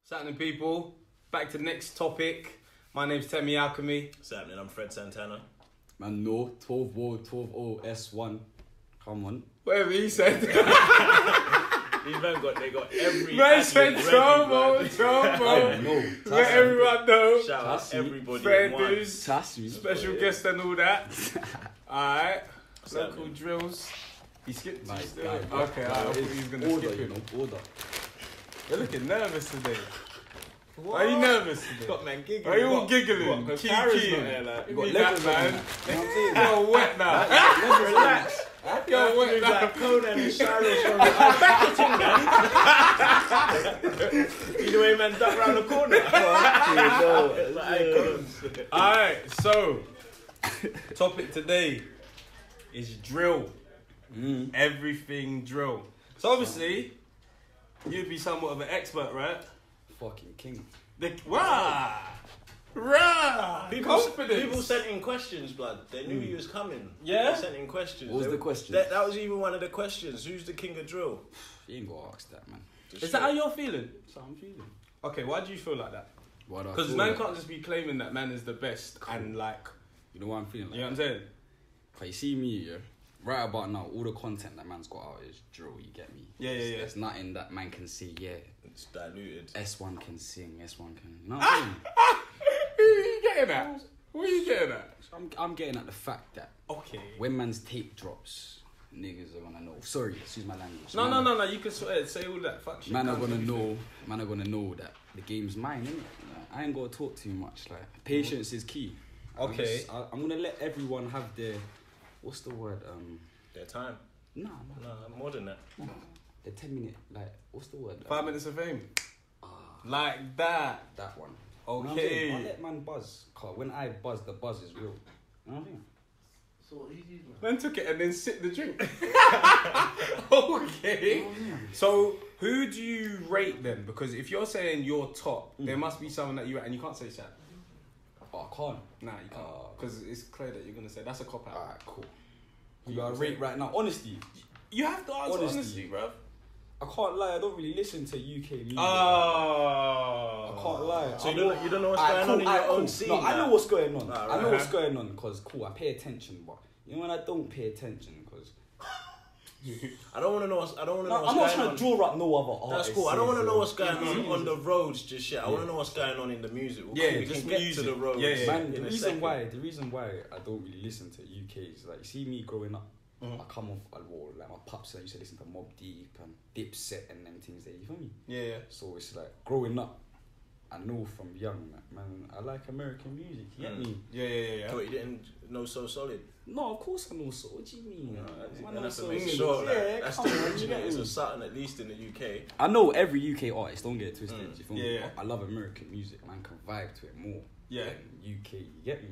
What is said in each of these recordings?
What's happening, people? Back to the next topic. My name's Temi Alchemy. What's happening? I'm Fred Santana. Man, no. 12-0 S1. Come on. Whatever he said. These men they got every. Man said Tromo. No. Let everyone know. Shout out everybody. Fair at once. dues. Trust me. Special guest and all that. Alright. What's Local happening? drills. He skipped My two still. guy. Okay, I thought he was going to Order, skip you him. know. Order. You're looking nervous today. Why are you nervous today? Got man giggling. Why are you all giggling? What, Key, Kara's key. not here, like, You got need that, levels on man. you. You know what I'm saying? You're wet now. Relax. You're wet now. Like Conan and Shiloh from the back it in, man. Either way, man, duck round the corner. Alright, so topic today is drill. Everything drill. So obviously, you'd be somewhat of an expert, right? Fucking king. Rah! People Confidence. sent in questions, blood. They knew he was coming. Yeah? They sent in questions. What was the question? That was even one of the questions. Who's the king of drill? You ain't gonna ask that, man. Is that how you're feeling? That's how I'm feeling. Okay, why do you feel like that? Why do I Because feel man like- can't just be claiming that man is the best and like, You know what I'm feeling like? you know what I'm saying? Like, you see me, yeah? Right about now, all the content that man's got out is drill, you get me? Yeah. There's nothing that man can say, yeah, It's diluted. S1 can sing, S1 can... You know what I'm saying? Who are you getting at? What are you getting at? So I'm getting at the fact that Okay. when man's tape drops, niggas are gonna know. Sorry, excuse my language. No, Man you can say all that. Fuck shit. Man are Can't gonna do anything. know. Man are gonna know that the game's mine, innit? Like, I ain't gotta talk too much. Like, patience is key. Okay. I'm gonna let everyone have their, what's the word? Their time. No, No, more than that. the 10-minute. Like, what's the word? 5 minutes of fame. Ah, Like that. that one. Okay. You know what I'm saying? I let man buzz. Cause when I buzz, the buzz is real. You know what I mean? Man took it and then sipped the drink. Okay. So who do you rate then? Because if you're saying you're top, there must be someone that you and you can't say Shaq. Oh, I can't. Nah, you can't. Because it's clear that you're gonna say that's a cop out. Alright, cool. Who do I rate right now? Honestly, You have to answer Honesty. honestly, bruv. I can't lie. I don't really listen to UK music. Oh. I can't lie. So you don't know what's going on in your own scene? No, I know what's going on. Nah, I know right. what's going on because cool. I pay attention, but you know when I don't pay attention because I don't want to know what's I'm going not on. trying to draw up no other artists. That's cool. I don't want to know what's going on the roads just yet. I want to know what's going on in the music. Yeah, we just can get music. to the roads. Yeah, yeah. Man, in the a reason second. why I don't really listen to UK is like you see me growing up. I come off a wall like my pops that used to listen to Mobb Deep and Dipset and them things there. You feel me? Yeah. So it's like growing up. I know from young, like, man, I like American music. You get me? Yeah. Thought you didn't know So Solid. No, of course I know. So what do you mean? You I have know to So make Solid. sure Yeah, that that's come the on, you originator get is me? of something, at least in the UK. I know every UK artist. Don't get it twisted. You feel me? Yeah. I love American music. Man can vibe to it more. Yeah. Than UK. You get me?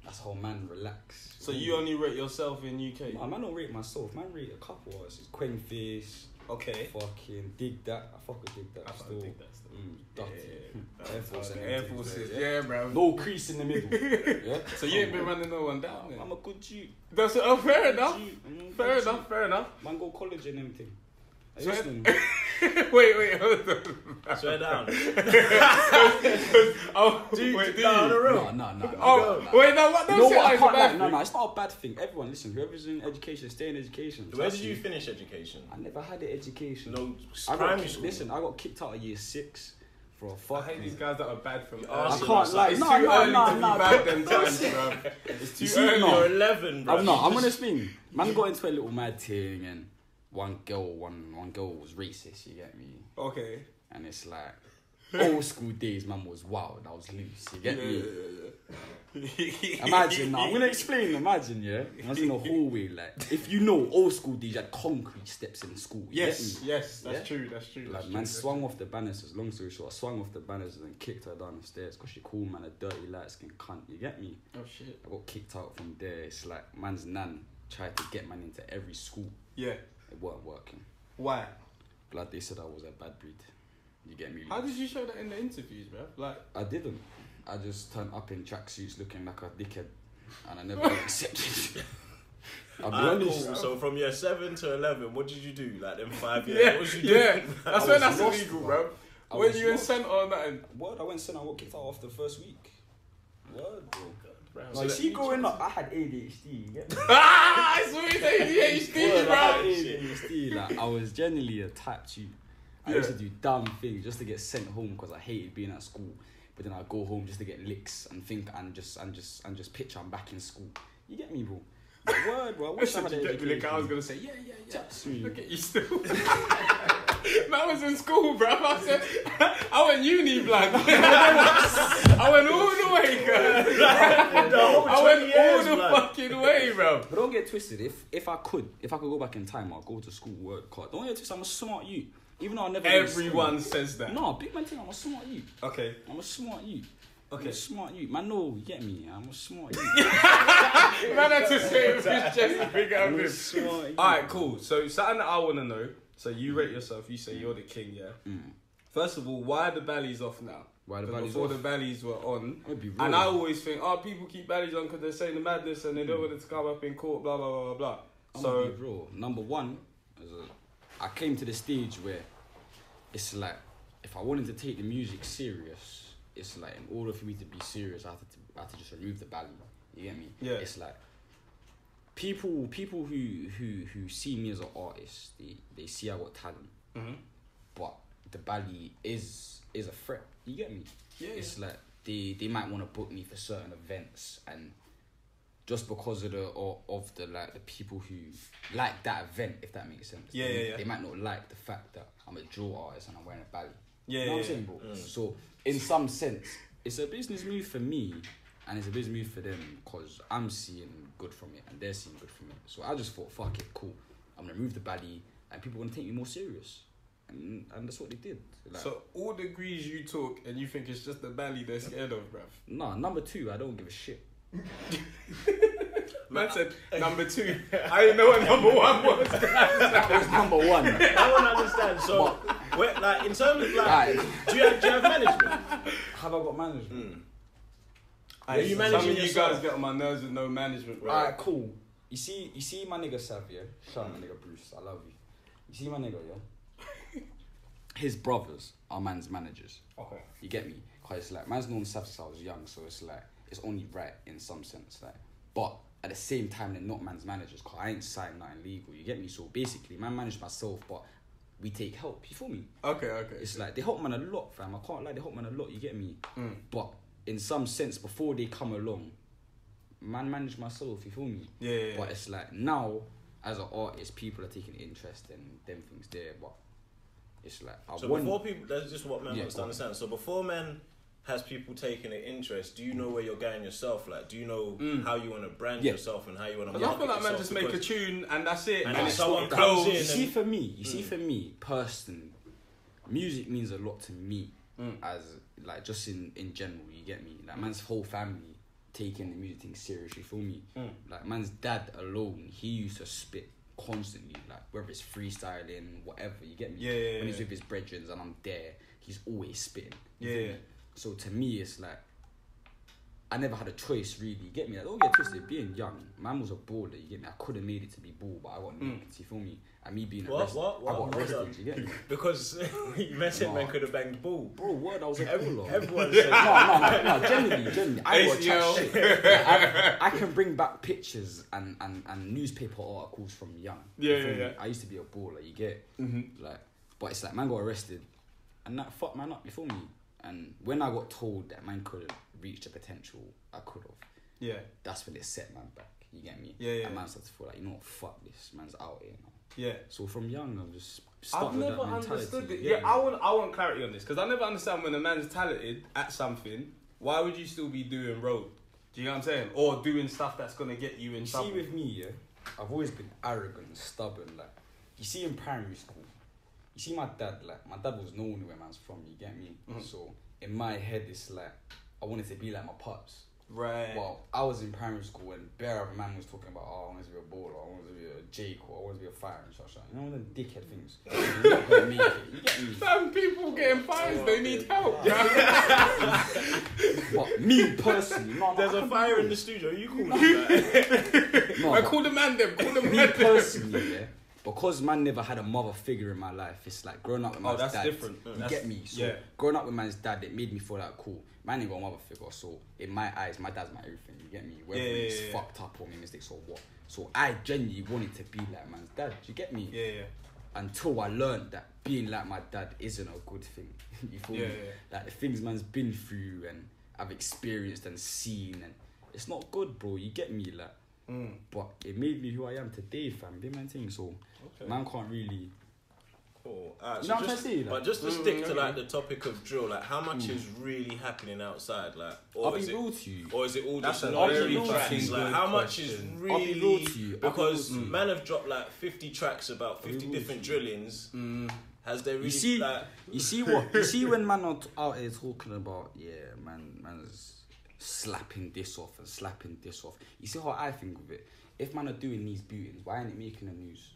That's how man relax. So you only rate yourself in UK? No, man don't rate myself. Man rate a couple artists. Quenfish. Okay. Fucking dig that. I fuck with dig that. I fuck still. with Dig That still. Dirty. Air Force. and Air them Forces, things, yeah, bro. No crease in the middle. Yeah. So you ain't been running no one down then? I'm a good G. That's oh, fair enough. G. I'm a Fair good G. enough. Fair enough. Man go college and everything. Are you So- listening? Wait, hold on. Swear down. Oh, Do wait, you down the road? No. Oh, wait, no, what? You Don't know say what? I that can't lie. it's a No, bad it's not a bad thing. Everyone, listen. Whoever's in education, stay in education. Where Trust did you me. finish education? I never had an education. No, I got primary school. listen. I got kicked out of year 6 for a I fuck. hate these guys that are bad from I early. I can't lie. It's No, too no, early no, to be no. bad them times, bro. It's too You see, early. no. You're 11, bro. I'm not. I'm gonna explain. Man got into a little mad thing, and one girl was racist. You get me? Okay. And it's like old school days. Man was wild. I was loose. You get me? Imagine now. I'm gonna explain. Imagine, yeah. I was in a hallway. Like, if you know old school days, you had concrete steps in school. You get me? Yes, that's Yeah? true. That's true. Like, that's man true. swung off the banisters. Long story short, I swung off the banisters and kicked her down the stairs because she called man a dirty light skin cunt. You get me? Oh shit. I got kicked out from there. It's like man's nan tried to get man into every school. Yeah. It weren't working. Why? Blood, they said I was a bad breed. You get me? How did you show that in the interviews, bro? Like, I didn't. I just turned up in tracksuits looking like a dickhead, and I never got accepted. I'll be honest. Cool. So from year 7 to 11, what did you do? Like them 5 years? What was you yeah. doing? That's I when was that's lost, illegal, bro. bro. When you in centre or nothing? Word, I went centre. I got kicked out after the first week. Word, bro. So See, growing up, I had ADHD. You get me? I saw you ADHD, Word, I had bro. ADHD. Like, I was generally a type 2. I used to do dumb things just to get sent home because I hated being at school. But then I go home just to get licks and think and just picture I'm back in school. You get me, bro? But word, bro. I wish I had ADHD. I was gonna say, yeah. That's me. Look at you still. Man was in school, bro. I said, I went uni, blood. I went all the way, girl. I went all the fucking way, bro. But don't get twisted. If I could go back in time, I'll go to school, work hard. Don't get twisted. I'm a smart youth. Even though I never. Everyone says that. No, big man thing. I'm a smart youth. Okay. I'm a smart youth. Okay. I'm a smart youth. Man, no, you get me. I'm a smart youth. Man had to say it with his chest to figure out this. Alright, cool. So something that I want to know. So you rate yourself. You say you're the king, yeah? First of all, why are the ballies off now? Why the ballies before off? the ballies were on. And I always think, people keep ballies on because they're saying the madness and they don't want it to come up in court, blah, blah, blah, blah, blah. So, bro, number one, I came to the stage where it's like, if I wanted to take the music serious, it's like, in order for me to be serious, I had to just remove the bally. You get me? Yeah. It's like, people who see me as an artist, they see I got talent, but the bally is a threat. You get me? Yeah. It's like they might want to book me for certain events, and just because of the people who like that event, if that makes sense. They might not like the fact that I'm a drill artist and I'm wearing a bally. You know what I'm saying, bro? So in some sense, it's a business move for me. And it's a business move for them because I'm seeing good from it and they're seeing good from it. So I just thought, fuck it, cool. I'm going to remove the baddie and people are going to take me more serious. And that's what they did. Like, so all the degrees you took and you think it's just the baddie they're scared of, bruv? Nah, number 2, I don't give a shit. Man said number 2. I didn't know what number 1 was. That was number 1. I want to understand. So, like, in terms of, like, do you have management? Have I got management? Are you managing some of you yourself? guys get on my nerves with no management, right? Alright, cool. You see my nigga Sav, yeah? Shout out my nigga Bruce, I love you. You see my nigga, yeah? His brothers are man's managers. Okay. You get me? Because it's like, man's known Sav since I was young, so it's like, it's only right in some sense. Like, but at the same time, they're not man's managers, because I ain't signed nothing legal, you get me? So basically, man manage myself, but we take help, you feel me? Okay. It's like, they help man a lot, fam. I can't lie, they help man a lot, you get me? But in some sense, before they come along, man manage myself, you feel me? Yeah. But it's like, now, as an artist, people are taking interest in them things there, but it's like, before people, that's just what man wants to understand. So before man has people taking an interest, do you know where you're going yourself? Like, do you know how you want to brand yourself and how you want to market I feel like yourself? man just make a tune and that's it. And And if it's someone got comes clothes. in You see, for me, personally, music means a lot to me as, like, just in general, you get me? Like, man's whole family taking the music thing seriously, for me. Like, man's dad alone, he used to spit constantly, like, whether it's freestyling, whatever, you get me? When he's with his brethren and I'm there, he's always spitting. You feel me? So to me, it's like, I never had a choice, really. You get me? Like, don't get twisted. Being young, man was a baller. You get me? I could have made it to be ball, but I got nicked. You feel me? And me being arrested, I got arrested. You get me? Because you mentioned man could have banged ball. Bro, word, I was a baller. Everyone said No, genuinely. I got chat shit. Like, I can bring back pictures and newspaper articles from young. Yeah. I used to be a baller. You get like, but it's like man got arrested, and that fucked man up. You feel me? And when I got told that man couldn't reach the potential I could have, that's when it set man back. You get me? And man started to feel like, you know what, fuck this, man's out here now. Yeah. So from young, I'm just. I've never understood it. I want clarity on this because I never understand when a man's talented at something. Why would you still be doing road? Do you know what I'm saying? Or doing stuff that's gonna get you in trouble. See, with me, I've always been arrogant and stubborn. Like, you see in primary school, you see my dad. Like, my dad was known where man's from. You get me? So in my head, it's like I wanted to be like my pops. Right. Well, I was in primary school and bare of a man was talking about, I want to be a baller, I want to be a Jake, or I want to be a fire and such. You know, them dickhead things. You're not gonna make it. You get me? Some people getting fires, they need help. But me personally, there's a fire in the studio. You call that? I call the man them. Call the me man them. personally, because man never had a mother figure in my life, it's like growing up with man's that's dad. different. You get me? So growing up with man's dad, it made me feel like cool. Man ain't got a mother figure, so in my eyes, my dad's my everything. You get me? Whether he's fucked up or made mistakes or what. So I genuinely wanted to be like man's dad. You get me? Yeah. Until I learned that being like my dad isn't a good thing. You feel me? Yeah. Like the things man's been through and I've experienced and seen, and it's not good, bro. You get me? Like, but it made me who I am today, fam. Big man thing. So man can't really. Cool. You know what I'm trying to say? Like, but just to stick to like the topic of drill, like how much is really happening outside, like, or I'll is be it, real to you. or is it all That's just a luxury very tracks? fucking Like good how much is question. really? I'll be real to you. Because man have dropped like 50 tracks about 50 different drillings. Has there really? You see when man are out here talking about man's slapping this off and slapping this off. You see how I think of it. If man are doing these beatings, why ain't it making the news?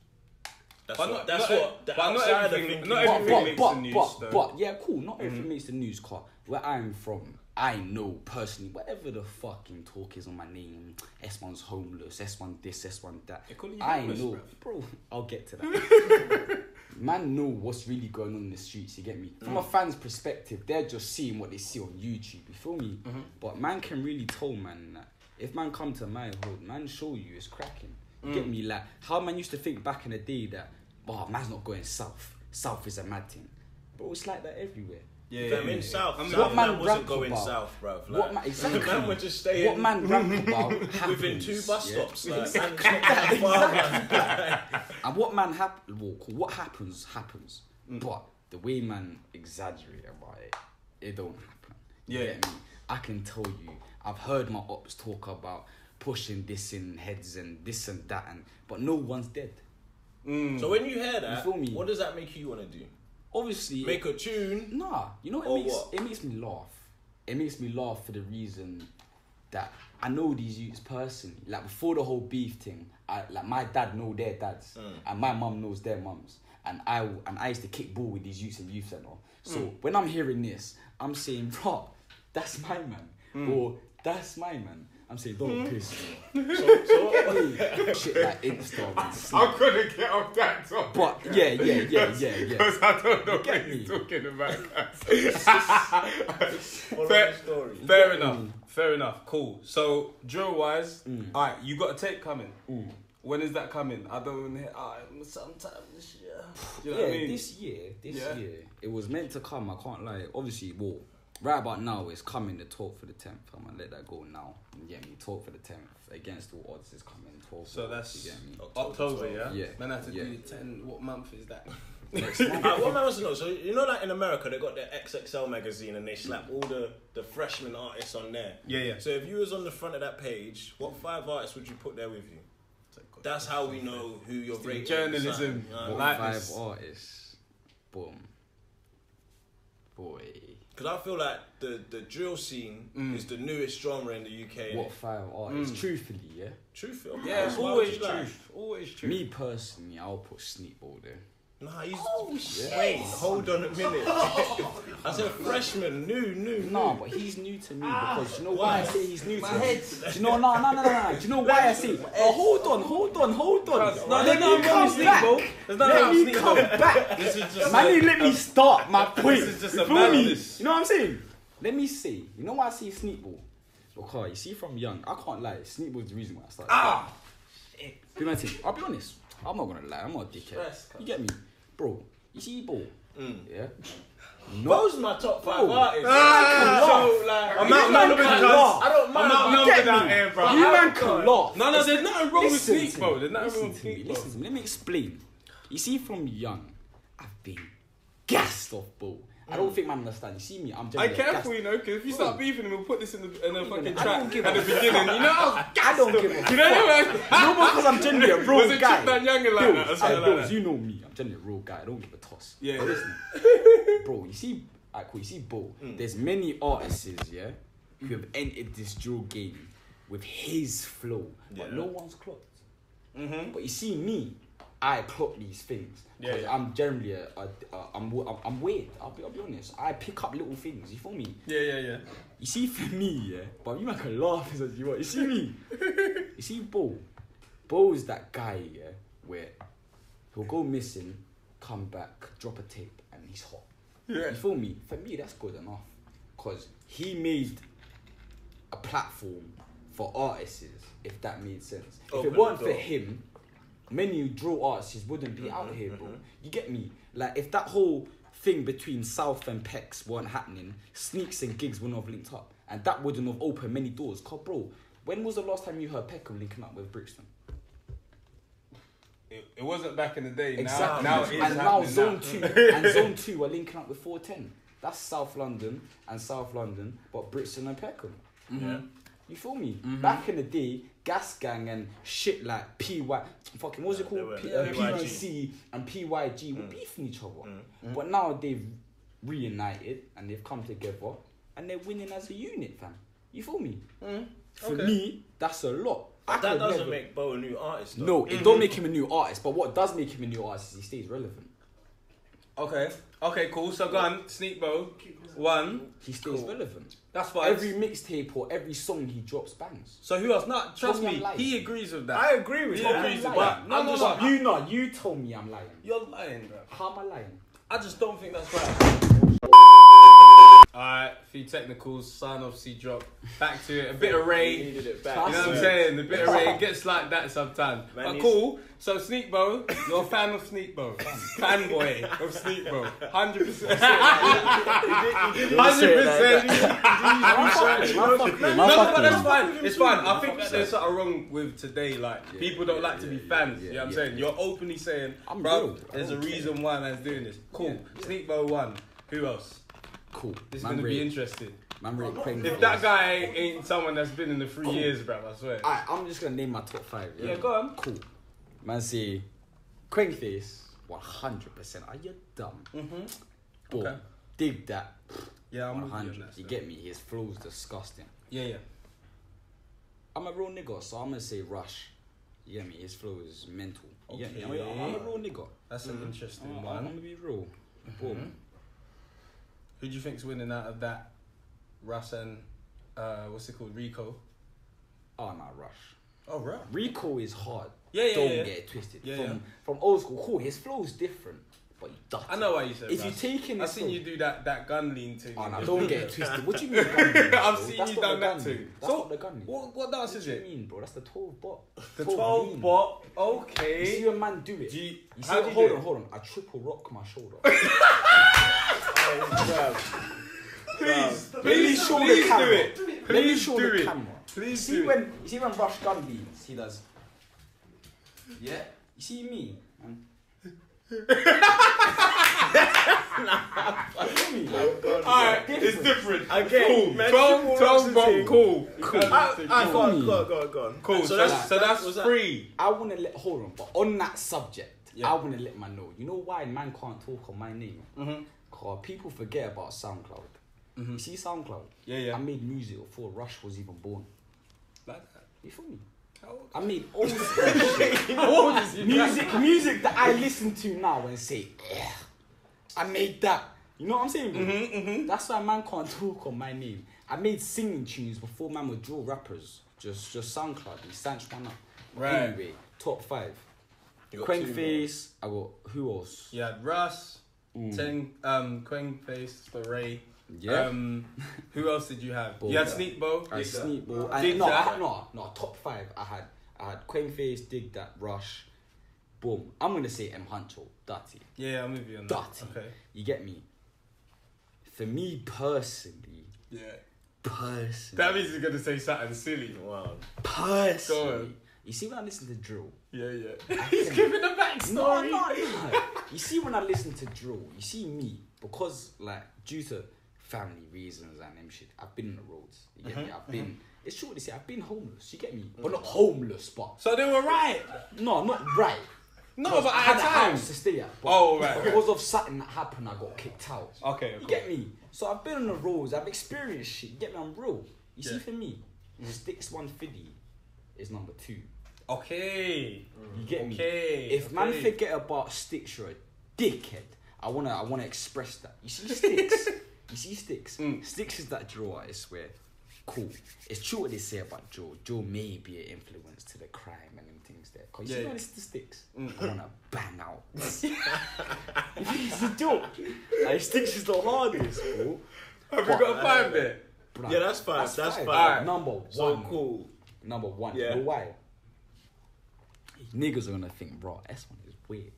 That's But what. not Outsider everything. thinking. Not everything makes the news. But yeah, cool. Not everything makes the news. Car where I'm from, I know personally whatever the fucking talk is on my name. S1's homeless. S1 this. S1 that. I know, bro. I'll get to that. Man know what's really going on in the streets. You get me? From a fan's perspective, they're just seeing what they see on YouTube. You feel me? But man can really tell man that if man come to my hood, man show you it's cracking. You get me? Like how man used to think back in the day that man's not going south. South is a mad thing. Bro, it's like that everywhere. In South. What man wasn't rap going about? south, bruv. Like, What man exactly? man would just stay what man rap about happens, within 2 bus stops. Like, Exactly. and it's not that far, man. And what man what happens. But the way man exaggerate about it don't happen. You get me? I can tell you, I've heard my ops talk about pushing this in heads and this and that, but no one's dead. So when you hear that, You feel me? what does that make you want to do? Obviously, Make a tune? nah. You know Or what what? it makes me laugh. It makes me laugh for the reason that I know these youths personally. Like before the whole beef thing, my dad know their dads, and my mum knows their mums, and I used to kick ball with these youths in youth center. So when I'm hearing this, I'm saying, bro, that's my man, or that's my man. I'm saying, don't piss me. So shit like Insta and Snap. I'm gonna get off that topic. But yeah. Because I don't know Get what me? he's talking about. Fair enough. Cool. So drill wise, alright, you got a tape coming. When is that coming? I don't hear. Sometime this year. Do you know what I mean? This year. It was meant to come. I can't lie. Obviously, right about now, it's coming. The talk for the 10th. I'm gonna let that go now. You get me? Talk for the 10th against all odds is coming. 12th. So that's you get me? October, yeah. Yeah. Man, I have to Yeah. do the 10. What month is that? Next month. What man wants to know, so you know like in America they got their XXL magazine and they slap all the freshman artists on there. Yeah. So if you was on the front of that page, what 5 artists would you put there with you? That's how we know who you're rating. Journalism. You know? What Like 5 this. artists? Boom. Boy. Because I feel like the drill scene is the newest genre in the UK. What 5 artists? Truthfully, yeah. Truth? Okay. Yeah, Why always would you like? truth. Always truth. Me personally, I'll put Sneakball there. Nah, he's... Wait, hold on a minute. I said freshman, new. Nah, but he's new to me because you know why I say he's new to me? Do you know, no. Do you know why I say? Oh, hold on. No, Let me come back. Let me come back. This is just Man, let me start my point. This is just You a feel me? madness. You know what I'm saying? Let me say. You know why I say Sneakball? Because you see, from young, I can't lie. Sneakball's the reason why I started. I'll be honest. I'm not gonna lie. I'm not a dickhead. You get me, bro? You see, ball. Yeah. Those are my top 5 artists. So, like, I'm outnumbered because I don't mind. I'm outnumbered out here, bro. You man can laugh. No, there's nothing wrong with Listen Sneak, to bro. me. There's nothing wrong Listen with to me. Sneak, bro. Listen to me. Let me explain. You see, from young, I've been gassed off ball. I don't think man understand. You see me, I'm I generally careful, gassed. you know, because if you start beefing him, we'll put this in the fucking I don't track give at the a beginning. You know, I don't give a fuck. you know what I mean? No, because I'm generally a real Was it guy. Chip that young and like that? Or Bills, something like that? you know me. I'm generally a real guy. I don't give a toss. Yeah. But listen, bro, you see, you see, Bo. There's many artists, yeah, who have entered this drill game with his flow, but no one's clocked. But you see me, I clock these things. Because I'm generally I'm weird. I'll be honest. I pick up little things. You feel me? Yeah. You see, for me, yeah, but you might can laugh as you want. You see me? You see, Bo is that guy, yeah, where He'll go missing, come back, drop a tape, and he's hot. Yeah. You feel me? For me, that's good enough. Because he made a platform for artists, if that made sense. If it weren't for him, many drill artists wouldn't be out here, bro. You get me? Like, if that whole thing between South and Pex weren't happening, Sneaks and Gigs wouldn't have linked up. And that wouldn't have opened many doors. Cause, bro, when was the last time you heard Peckham linking up with Brixton? It wasn't back in the day. Exactly. Now it is and now happening Zone now. 2 and Zone 2 are linking up with 410. That's South London and South London, but Brixton and Peckham. Yeah. You feel me? Back in the day, Gas Gang and shit like fucking what was it called? PYC and PYG were beefing each other. But now they've reunited and they've come together and they're winning as a unit, fam. You feel me? For me, that's a lot. That doesn't make Bo a new artist, though. No, it don't make him a new artist, but what does make him a new artist is he stays relevant. Okay, cool. So go on, Sneak Bo. 1. He stays relevant. That's fine. Every mixtape or every song he drops bangs. So who else? No, trust Tell me me, I'm lying. he agrees with that. I agree with He that. agrees with lying. that. No. You told me I'm lying. You're lying, bro. How am I lying? I just don't think that's right. Alright, few technicals, sign off, C drop. Back to it, a bit of Ray. Needed it You back. know what I'm saying? A bit of Ray gets like that sometimes. But cool. So Sneak Bo, you're a fan of Sneak Bo. Fanboy of Sneak Bo. 100%. 100%. No, but that's fine. It's fine. I think that there's something wrong with today. Like, people don't like to be fans. You know what I'm saying? You're openly saying, I'm bro, real. there's a reason why man's doing this. Cool. Sneak Bo 1. Who else? Cool. This is going to be interesting. If that guy ain't someone that's been in the 3 years, bruv, I swear. Alright, I'm just gonna name my top 5. Yeah, go on. Cool. Man, say Quankface, 100%. Are you dumb? Boom. Okay. Dig that. Yeah, I'm with you on 100. that. You get me? His flow's disgusting. Yeah. I'm a real nigga, so I'm gonna say Rush. You get me? His flow is mental. You get me? Okay. I'm a real nigga. That's an interesting I'm one. gonna be real. Boom. Who do you think's winning out of that? Russ and what's it called? Rico. Oh, nah, Rush. Oh, right. Rico is hard. Yeah. Don't get it twisted. From old school, cool. His flow is different, but you dirty. I know why you said If Russ. you take in, I've seen you do that gun lean thing. Oh, no, don't get it twisted. What do you mean? Gun lean, bro? I've seen That's you not done the that gun too. lean. That's So, not the gun lean. What dance is What do you it? mean, bro? That's the 12 bot. The 12 12 lean. bot. You Okay. see a man do it. You see, how do you hold do on, it? hold on. I triple rock my shoulder. Please show do the camera. it. Let me Please show do the it. camera. Please You do it. see when Rush gun leads, he does. Yeah. You see me, man. Alright, it's different. Again, Cool. man, 12 bot. Cool. Go on. Cool. So that's 3. I wanna hold on, but on that subject, I wanna let man know. You know why man can't talk on my name? Cause people forget about SoundCloud. You see SoundCloud? Yeah. I made music before Rush was even born. Like that. You feel me? How old? I made old school music that I listen to now and say, "Ugh, I made that." You know what I'm saying, bro? That's why man can't talk on my name. I made singing tunes before man would draw rappers. Just SoundCloud. We sanched one up. Right. Anyway, top 5. Quankface. I got who else? You had Russ, Quankface, the Ray. Yeah. Who else did you have? Boom. You had Sneak Bo. I Sneak Ball. Dig That. No, top 5. I had Quankface, Dig That, Rush. Boom. I'm gonna say M Huncho, Dirty. Yeah, I'm with you on that. Dirty. Okay. You get me? For me personally, Yeah. personally. That means you're gonna say something silly. Wow. Personally. You see when I listen to drill? Yeah. He's giving the backstory. No. You see when I listen to drill, you see me, because like due to family reasons and them shit, I've been on the roads. You get me? I've been, it's short to say, I've been homeless. You get me? But not homeless, but. So they were right. No, not right. No, but I at had a a time. house to stay at. But Oh, right. Because of something that happened, I got kicked out. Okay. You Cool. get me? So I've been on the roads, I've experienced shit. You get me? I'm real. You see, Yeah. for me, Sticks 150 is number 2. Okay. You get me? Okay. If man forget about Sticks, you're a dickhead. I wanna express that. You see Sticks? Sticks is that draw, I swear. cool. It's true what they say about Joe. Joe may be an influence to the crime and them things there. Cause you see all the statistics. I wanna bang out. It's a joke. Like, sticks is the hardest, bro. Have you got a 5 there? Bruh, Yeah, that's fine. That's fine. Alright, number one. So cool. Number one. Yeah. You know why? Niggas are gonna think, bro, S1 is weird.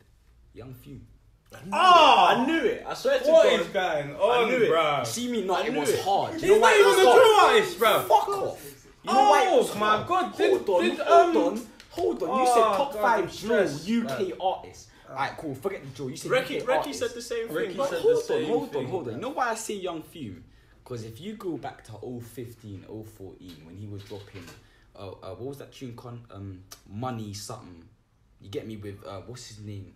Young Few. I knew it. I swear to What God. is going I on, knew it. bro? You see me not, it knew was it. hard. You He's know why not it was even a hard? drill artist, bro. Fuck off. You know why it was Oh my hard? God, Hold on. You said Oh, top God, 5 I'm drill stressed, UK artists. Alright, cool. Forget the drill. You said Ricky UK artists. said the same thing. Ricky But said hold the same on. thing, You know why I say Young Few? Because if you go back to 015, 014, when he was dropping, what was that tune? Money something. You get me with what's his name?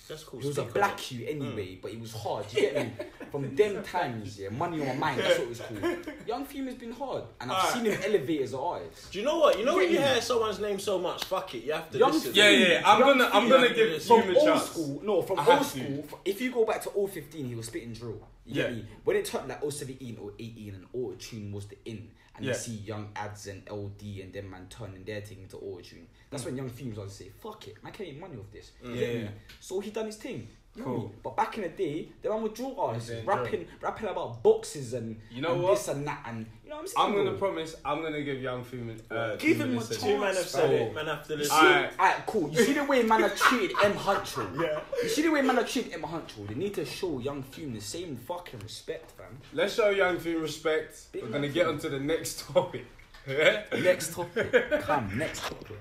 That's cool. He was a black Hugh anyway, but he was hard. You get me? From them times, yeah, Money on My Mind, that's what it was called. Young Fume has been hard, and I've seen him elevate as an artist. Do you know what? You know when you hear someone's name so much, fuck it, you have to Young listen. Yeah. I'm gonna give From Hume a old chance. school, no, from I have old to. school, if you go back to 015, he was spitting drill. You get me? When it turned like 017 or 18 and auto-tune was the in, and you see young ads and LD and them man turning their thing into auto-tune. That's when Young Fumes was to say, fuck it, man can make money off this. You get me? So he done his thing. You know me? But back in the day, the man with drill artists rapping about boxes and, you know and what? this and that, and you know what I'm saying? I'm gonna bro? promise. I'm gonna give Young Fume. Give him a listen. chance. Two men have said it, man have to listen. Alright, cool. You see the way man have treated M. Huncho? Yeah. You see the way man have treated M. Huncho? They need to show Young Fume the same fucking respect, fam. Let's show Young Fume respect. Big We're gonna Young get Fume. onto the next topic. Yeah? Next topic. Come, next topic.